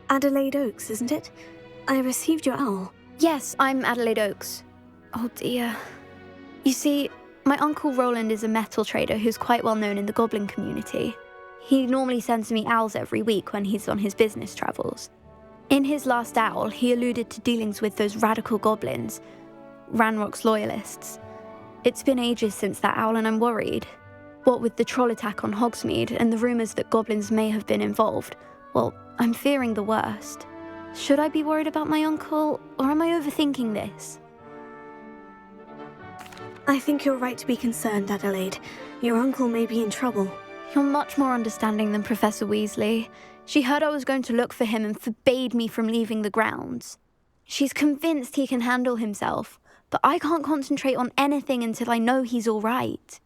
Adelaide Oaks, isn't it? I received your owl. Yes, I'm Adelaide Oaks. Oh dear. You see, my uncle Rowland is a metal trader who's quite well known in the goblin community. He normally sends me owls every week when he's on his business travels. In his last owl, he alluded to dealings with those radical goblins, Ranrock's loyalists. It's been ages since that owl and I'm worried. What with the troll attack on Hogsmeade and the rumours that goblins may have been involved, well, I'm fearing the worst. Should I be worried about my uncle, or am I overthinking this? I think you're right to be concerned, Adelaide. Your uncle may be in trouble. You're much more understanding than Professor Weasley. She heard I was going to look for him and forbade me from leaving the grounds. She's convinced he can handle himself, but I can't concentrate on anything until I know he's all right.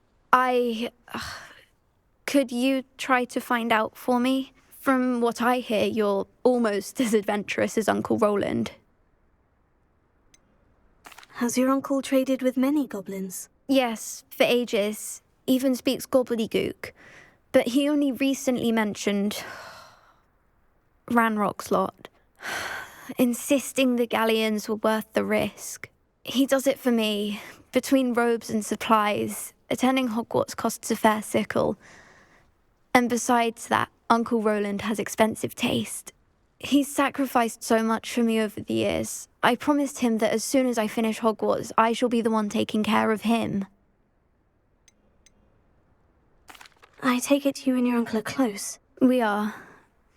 Could you try to find out for me? From what I hear, you're almost as adventurous as Uncle Rowland. Has your uncle traded with many goblins? Yes, for ages. Even speaks gobbledygook. But he only recently mentioned Ranrock's lot, insisting the galleons were worth the risk. He does it for me. Between robes and supplies, attending Hogwarts costs a fair sickle. And besides that, Uncle Rowland has expensive taste. He's sacrificed so much for me over the years. I promised him that as soon as I finish Hogwarts, I shall be the one taking care of him. I take it you and your uncle are close. We are.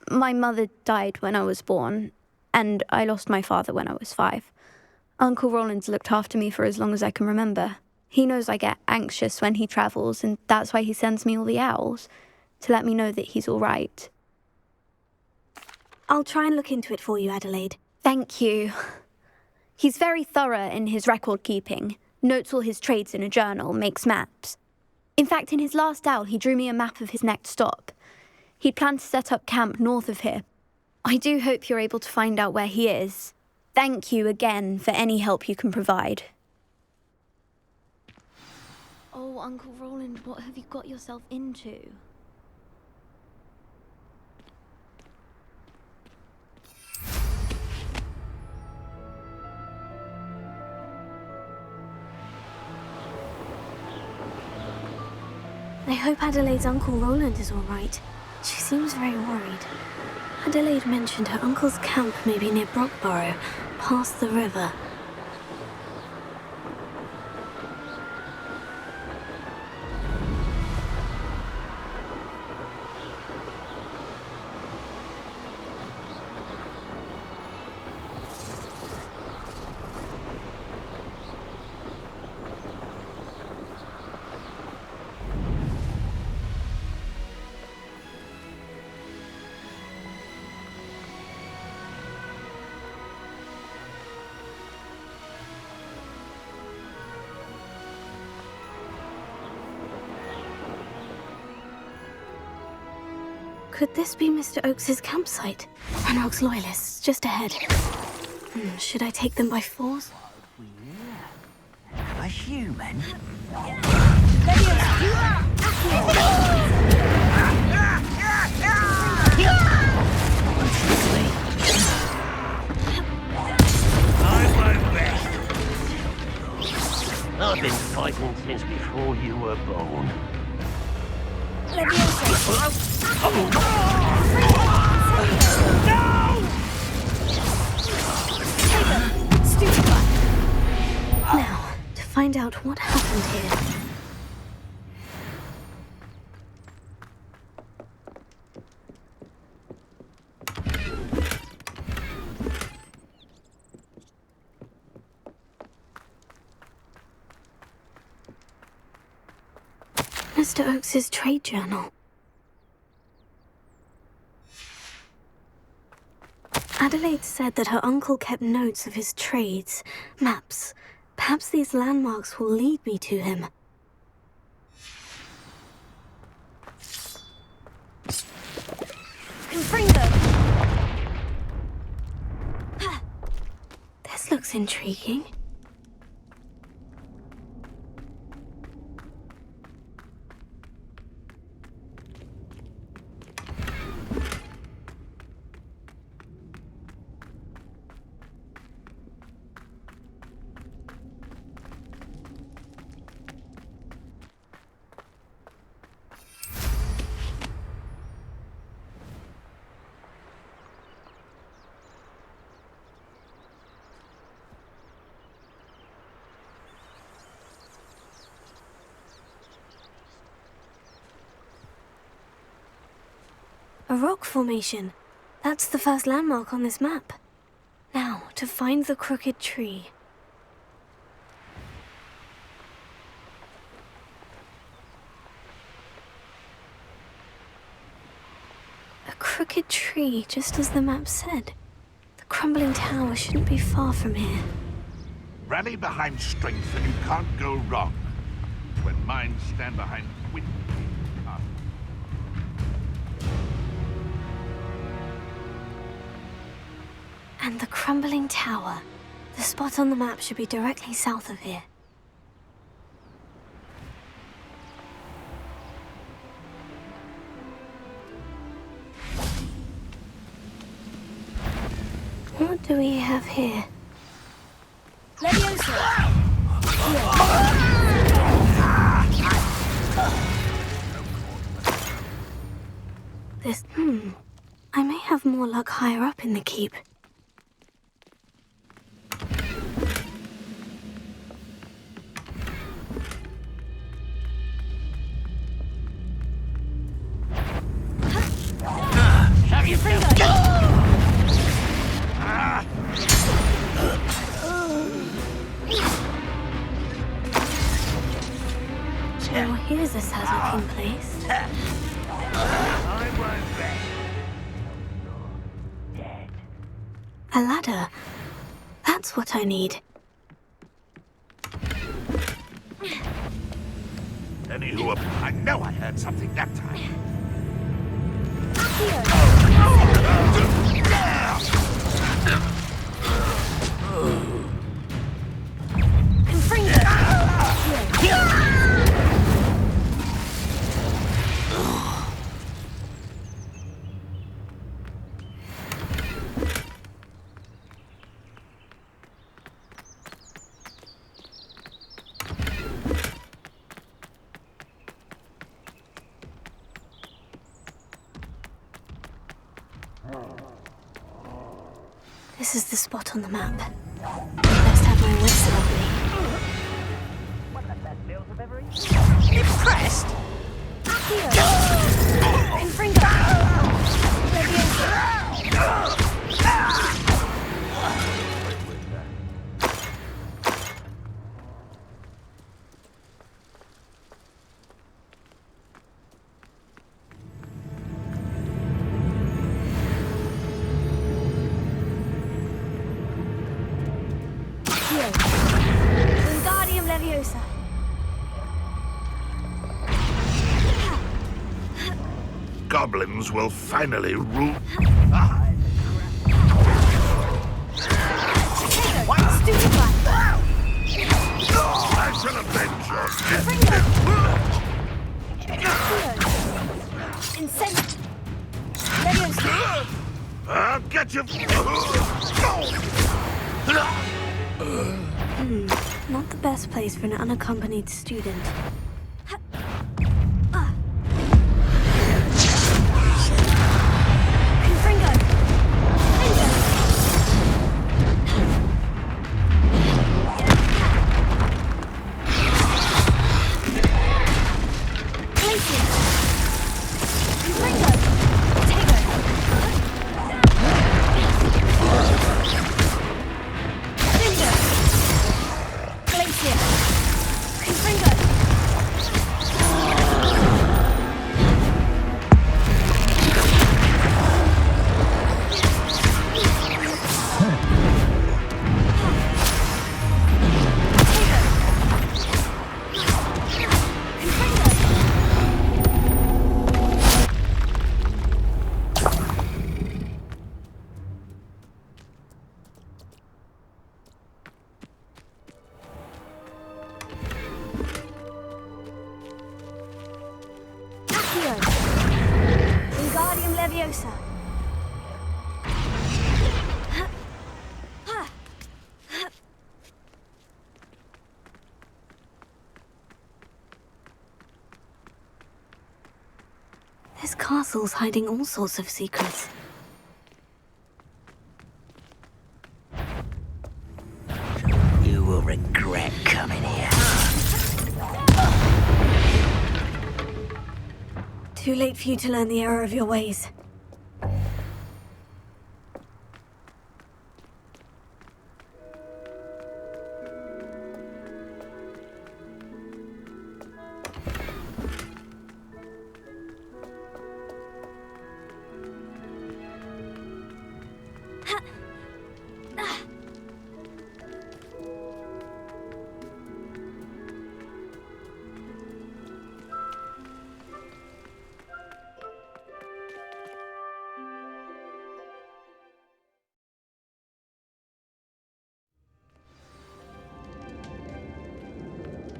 My mother died when I was born, and I lost my father when I was 5. Uncle Rowland's looked after me for as long as I can remember. He knows I get anxious when he travels, and that's why he sends me all the owls, to let me know that he's all right. I'll try and look into it for you, Adelaide. Thank you. He's very thorough in his record keeping, notes all his trades in a journal, makes maps. In fact, in his last owl, he drew me a map of his next stop. He'd planned to set up camp north of here. I do hope you're able to find out where he is. Thank you again for any help you can provide. Oh, Uncle Rowland, what have you got yourself into? I hope Adelaide's Uncle Rowland is all right. She seems very worried. Adelaide mentioned her uncle's camp may be near Brockborough, past the river. Could this be Mr. Oakes's campsite? Ranrock's loyalists, just ahead. Should I take them by force? A human? I won't rest. I've been fighting since before you were born. Now, to find out what happened here. Mr. Oakes's trade journal. Adelaide said that her uncle kept notes of his trades, maps. Perhaps these landmarks will lead me to him. Confringo! This looks intriguing. A rock formation. That's the first landmark on this map. Now, to find the crooked tree. A crooked tree, just as the map said. The crumbling tower shouldn't be far from here. Rally behind strength and you can't go wrong. When minds stand behind wind. And the crumbling tower. The spot on the map should be directly south of here. What do we have here? Leviosa! This, I may have more luck higher up in the keep. Have you been? Well, here's a sad-looking place. I won't rest. Dead. A ladder. That's what I need. Anywho, I know I heard something that time. This is the spot on the map. Best have my wits about me. One of the best deals I've ever eaten. Impressed? Wingardium Leviosa. Goblins will finally rule. Stupid one. I shall avenge your death. Incensed. Leviosa. I'll get you. Not the best place for an unaccompanied student. Wingardium Leviosa. This castle's hiding all sorts of secrets. You will regret coming here. Too late for you to learn the error of your ways.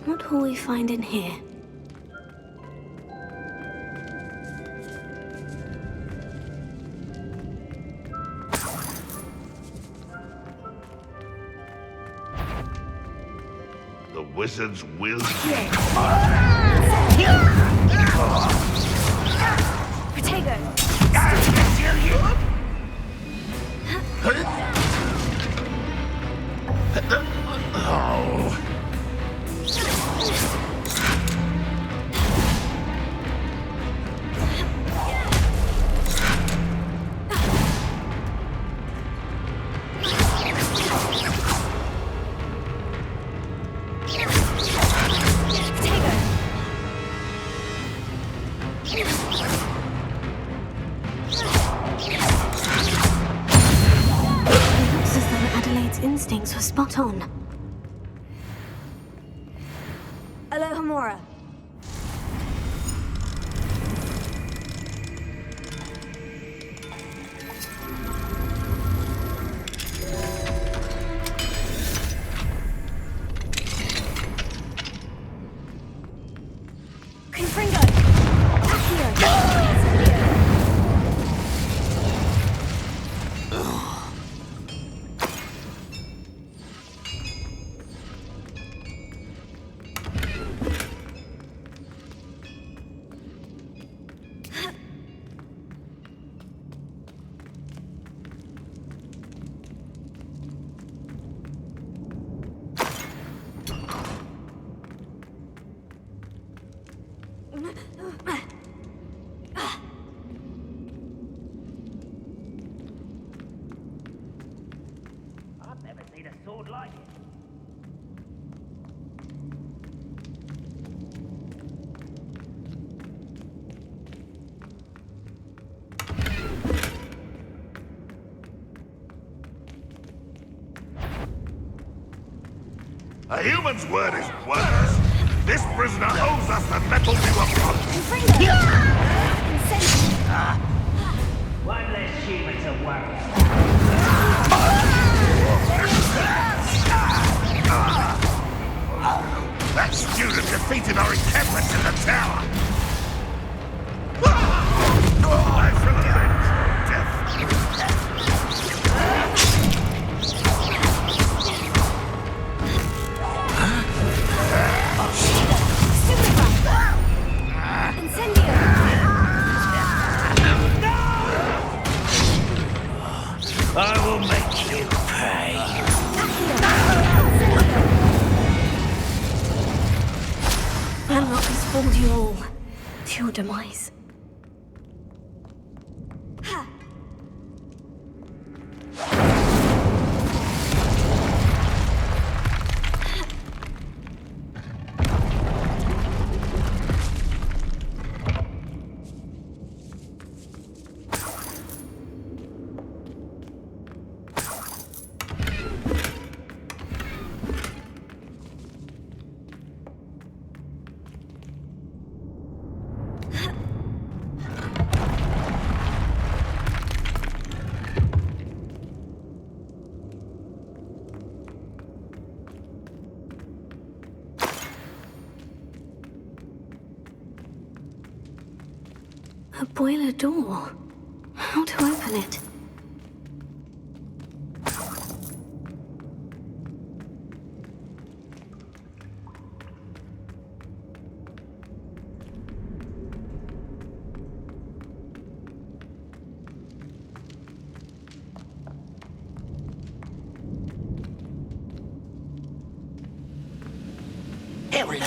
What will we find in here? The wizards will... Protego! Oh. Instincts were spot on. Alohomora. Confringo. Accio. I've never seen a sword like it. A human's word is worthless. This prisoner owes us the metal we were promised. One less human to worry about. That student defeated our encampment in the tower. I've revenged death. I will make you pay. Landlock has fooled you all to your demise. A boiler door. How to open it? Here we go.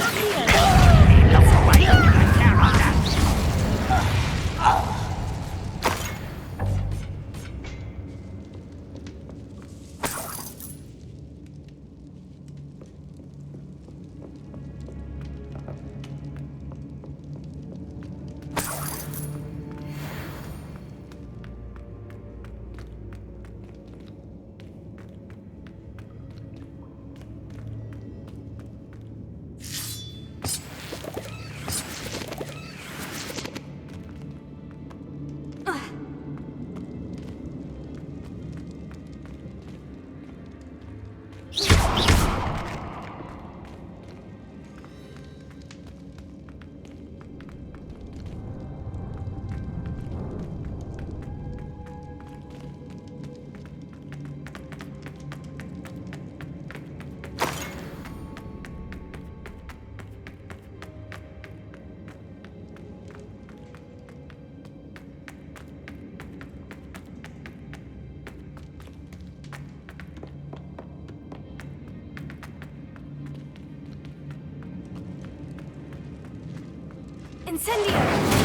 Incendio!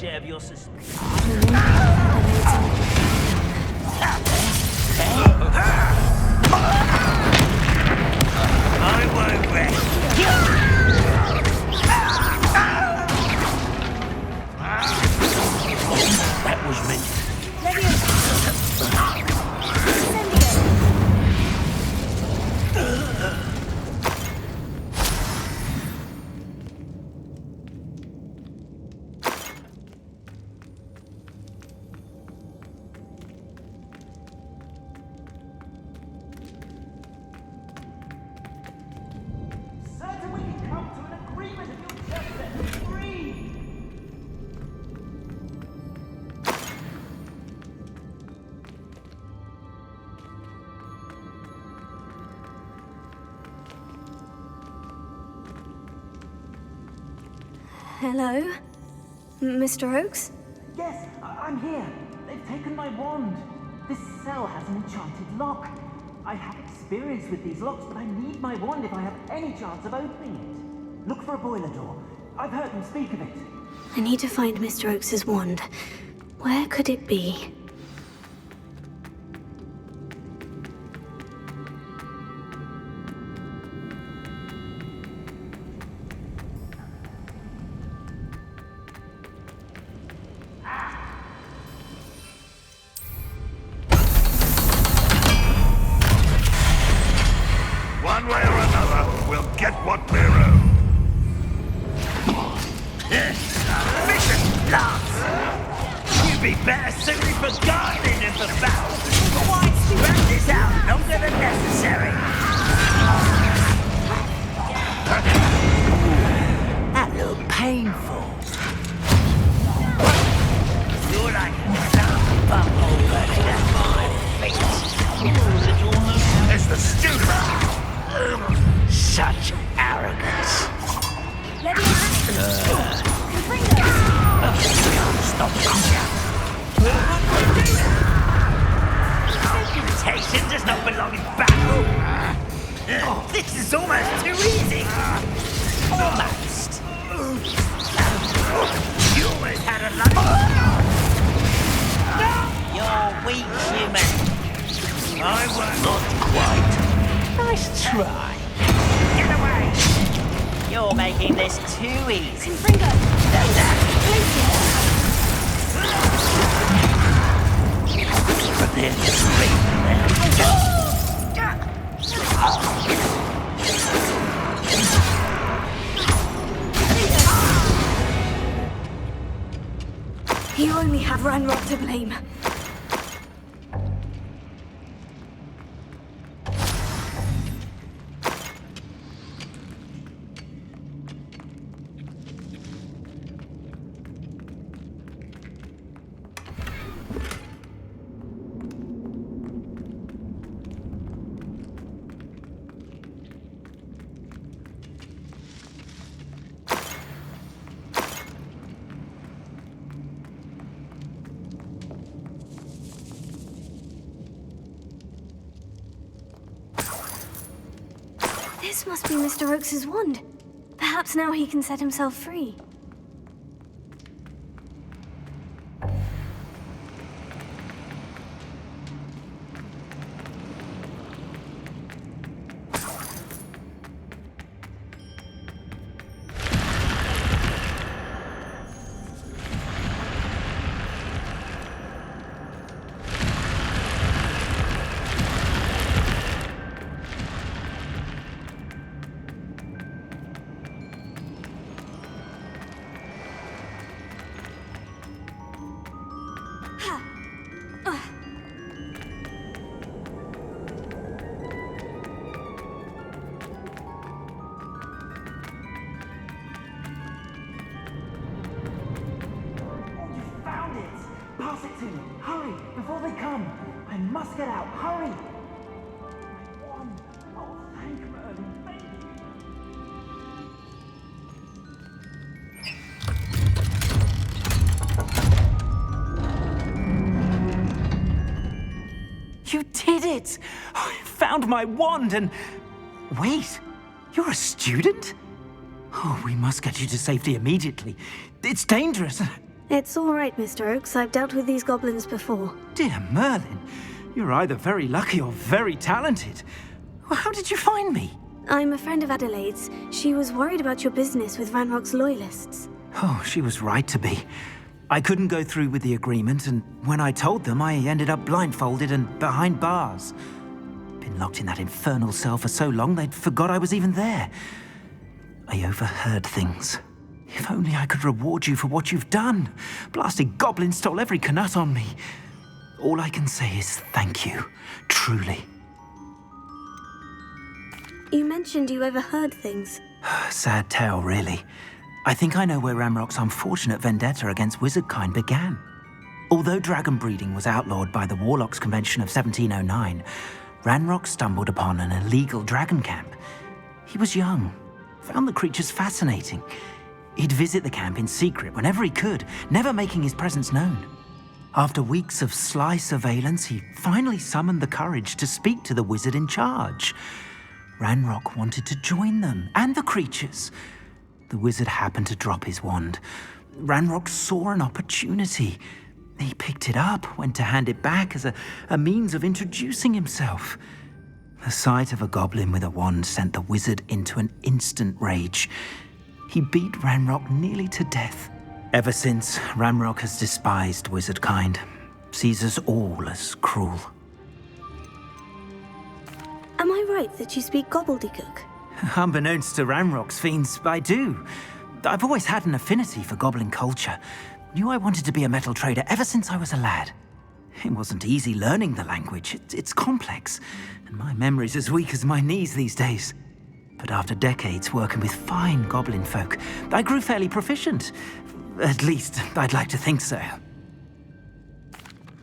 Of your system. I won't rest. That was meant. Hello? Mr. Oakes? Yes, I'm here. They've taken my wand. This cell has an enchanted lock. I have experience with these locks, but I need my wand if I have any chance of opening it. Look for a boiler door. I've heard them speak of it. I need to find Mr. Oakes' wand. Where could it be? One way or another, we'll get what we're owed. Mission Lance! You'd be better suited for gardening than for battle. Wrap this out longer than necessary. That looked painful. You're like a bumble burning at my feet. It's the student! Such arrogance. Let me Stop. Reputation does not belong in battle. This is almost too easy. Almost. You always had a lunch. You're weak, human. I was not quite. Nice try. Get away! You're making this too easy. But then just You only have Ranrock to blame. This must be Mr. Oakes' wand. Perhaps now he can set himself free. Pass it to me. Hurry, before they come. I must get out. Hurry. My wand. Oh, thank Merlin. Thank you. You did it! I found my wand and... Wait, you're a student? Oh, we must get you to safety immediately. It's dangerous. It's all right, Mr. Oakes. I've dealt with these goblins before. Dear Merlin, you're either very lucky or very talented. Well, how did you find me? I'm a friend of Adelaide's. She was worried about your business with Ranrock's loyalists. Oh, she was right to be. I couldn't go through with the agreement, and when I told them, I ended up blindfolded and behind bars. Been locked in that infernal cell for so long, they'd forgot I was even there. I overheard things. If only I could reward you for what you've done. Blasted goblin stole every canut on me. All I can say is thank you, truly. You mentioned you overheard things. Sad tale, really. I think I know where Ranrock's unfortunate vendetta against wizardkind began. Although dragon breeding was outlawed by the Warlocks Convention of 1709, Ranrock stumbled upon an illegal dragon camp. He was young, found the creatures fascinating. He'd visit the camp in secret whenever he could, never making his presence known. After weeks of sly surveillance, he finally summoned the courage to speak to the wizard in charge. Ranrock wanted to join them, and the creatures. The wizard happened to drop his wand. Ranrock saw an opportunity. He picked it up, went to hand it back as a means of introducing himself. The sight of a goblin with a wand sent the wizard into an instant rage. He beat Ranrock nearly to death. Ever since, Ranrock has despised wizardkind, sees us all as cruel. Am I right that you speak gobbledygook? Unbeknownst to Ranrock's fiends, I do. I've always had an affinity for goblin culture. Knew I wanted to be a metal trader ever since I was a lad. It wasn't easy learning the language. It's complex, and my memory's as weak as my knees these days. But after decades working with fine goblin folk, I grew fairly proficient. At least, I'd like to think so.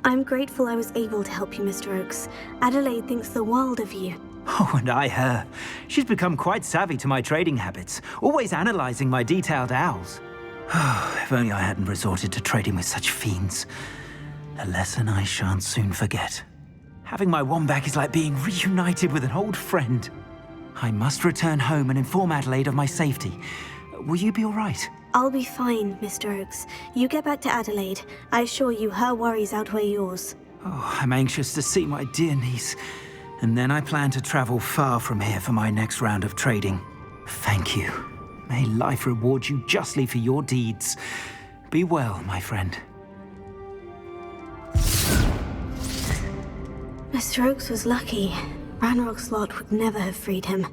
I'm grateful I was able to help you, Mr. Oakes. Adelaide thinks the world of you. Oh, and I her. She's become quite savvy to my trading habits, always analyzing my detailed owls. If only I hadn't resorted to trading with such fiends. A lesson I shan't soon forget. Having my wand back is like being reunited with an old friend. I must return home and inform Adelaide of my safety. Will you be all right? I'll be fine, Mr. Oakes. You get back to Adelaide. I assure you her worries outweigh yours. Oh, I'm anxious to see my dear niece. And then I plan to travel far from here for my next round of trading. Thank you. May life reward you justly for your deeds. Be well, my friend. Mr. Oakes was lucky. Ranrock's lot would never have freed him.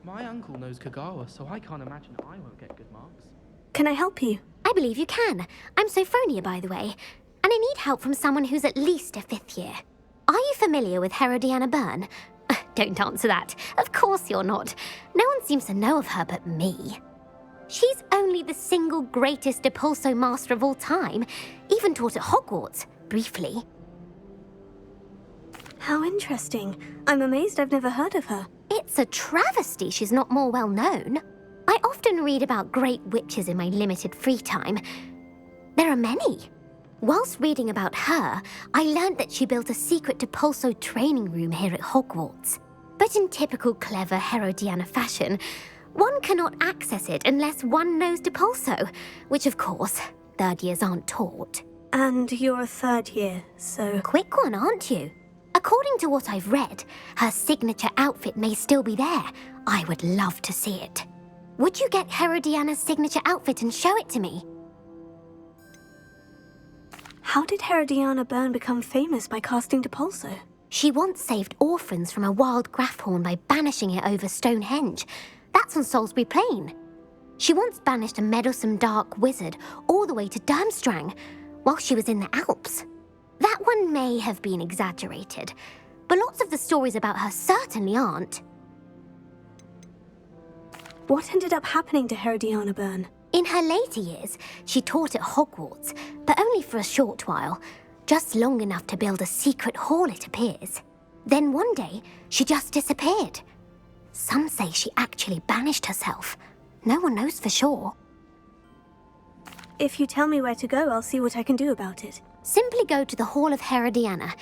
My uncle knows Kagawa, so I can't imagine I won't get good marks. Can I help you? I believe you can. I'm Sophronia, by the way, and I need help from someone who's at least a 5th year. Are you familiar with Herodiana Byrne? Don't answer that. Of course you're not. No one seems to know of her but me. She's only the single greatest Depulso master of all time, even taught at Hogwarts, briefly. How interesting. I'm amazed I've never heard of her. It's a travesty she's not more well known. I often read about great witches in my limited free time. There are many. Whilst reading about her, I learned that she built a secret Depulso training room here at Hogwarts. But in typical clever Herodiana fashion, one cannot access it unless one knows Depulso, which of course, third years aren't taught. And you're a third year, so... Quick one, aren't you? According to what I've read, her signature outfit may still be there. I would love to see it. Would you get Herodiana's signature outfit and show it to me? How did Herodiana Byrne become famous by casting Depulso? She once saved orphans from a wild Graphorn by banishing it over Stonehenge. That's on Salisbury Plain. She once banished a meddlesome dark wizard all the way to Durmstrang while she was in the Alps. That one may have been exaggerated, but lots of the stories about her certainly aren't. What ended up happening to Herodiana Byrne? In her later years, she taught at Hogwarts, but only for a short while, just long enough to build a secret hall, it appears. Then one day, she just disappeared. Some say she actually banished herself. No one knows for sure. If you tell me where to go, I'll see what I can do about it. Simply go to the Hall of Herodiana.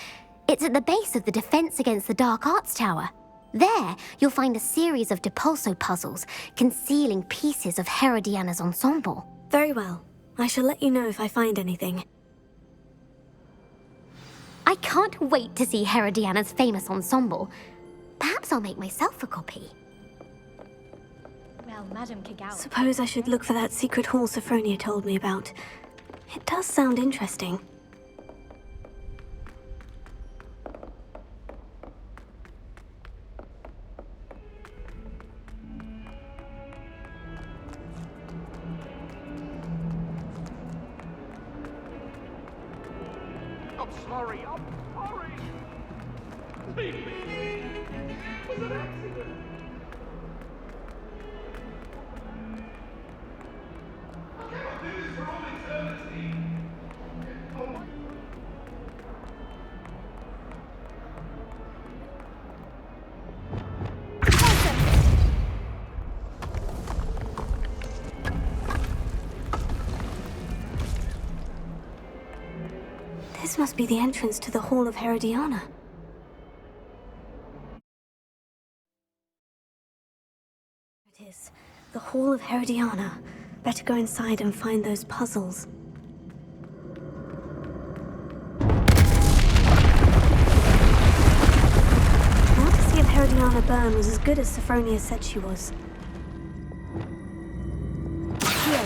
It's at the base of the Defense Against the Dark Arts Tower. There, you'll find a series of Depulso puzzles concealing pieces of Herodiana's ensemble. Very well. I shall let you know if I find anything. I can't wait to see Herodiana's famous ensemble. Perhaps I'll make myself a copy. Well, Madame Kagawa... Suppose I should look for that secret hall Sophronia told me about. It does sound interesting. I'm sorry. Leave me. It was an accident. I cannot do this for all eternity. Oh my... This must be the entrance to the Hall of Herodiana. It is. The Hall of Herodiana. Better go inside and find those puzzles. I want to see if Herodiana Byrne was as good as Sophronia said she was. Here.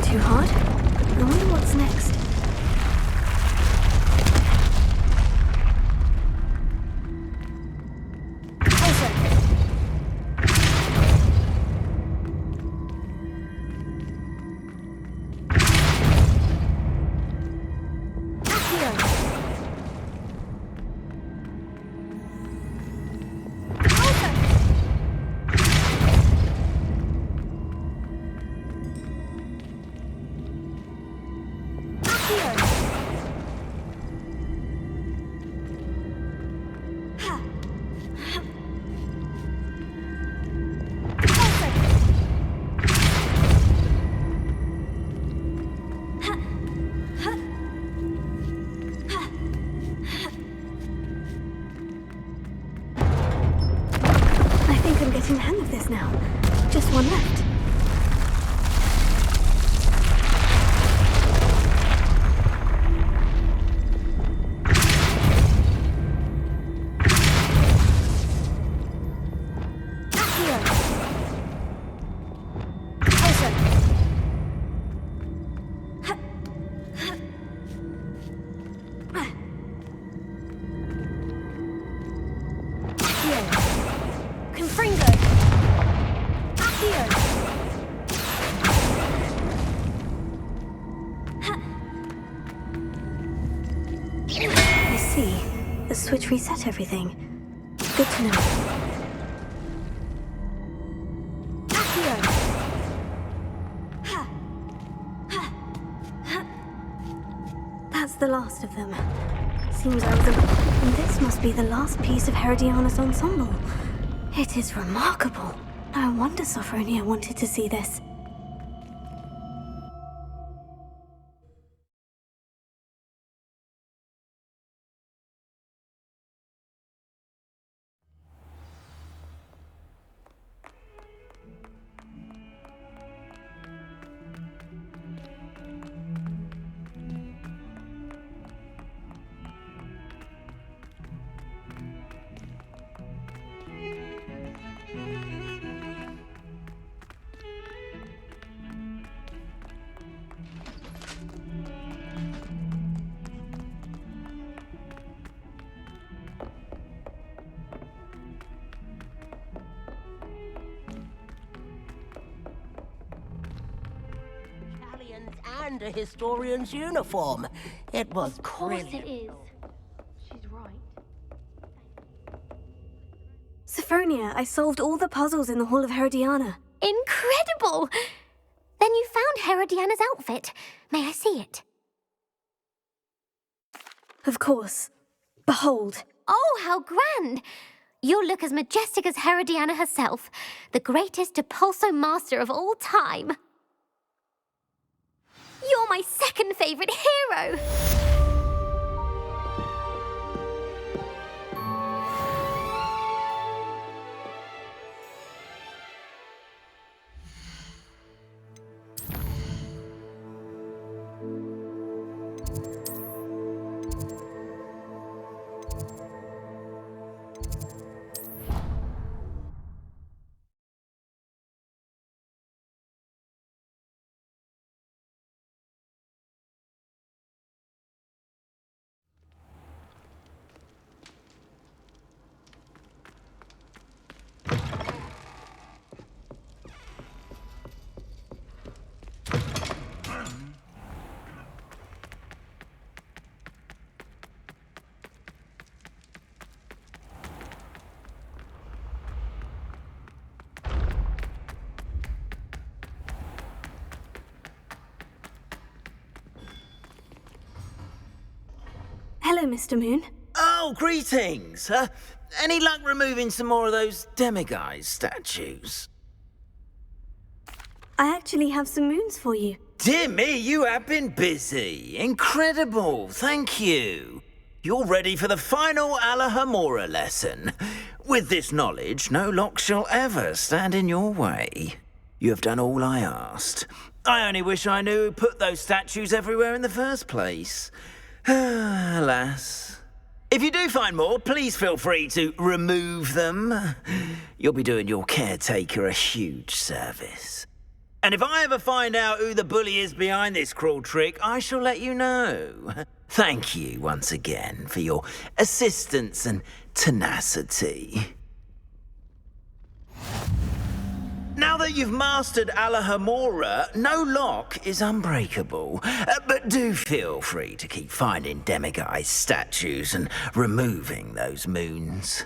Too hard. I wonder what's next. Getting the hang of this now. Just one left. Confringo! Accio! I see. The switch reset everything. Good to know. Accio! That's the last of them. Seems I was and this must be the last piece of Herodiana's ensemble. It is remarkable. No wonder Sophronia wanted to see this. And a historian's uniform. It was Of course brilliant. it is. She's right. Sophronia, I solved all the puzzles in the Hall of Herodiana. Incredible! Then you found Herodiana's outfit. May I see it? Of course. Behold. Oh, how grand! You'll look as majestic as Herodiana herself, the greatest Depulso master of all time. You're my second favorite hero! Hello, Mr. Moon. Oh, greetings! Any luck removing some more of those demiguise statues? I actually have some moons for you. Dear me, you have been busy. Incredible, thank you. You're ready for the final Alahomora lesson. With this knowledge, no lock shall ever stand in your way. You have done all I asked. I only wish I knew who put those statues everywhere in the first place. Alas. If you do find more, please feel free to remove them. You'll be doing your caretaker a huge service. And if I ever find out who the bully is behind this cruel trick, I shall let you know. Thank you once again for your assistance and tenacity. Now that you've mastered Alahomora, no lock is unbreakable. But do feel free to keep finding demiguise statues and removing those moons.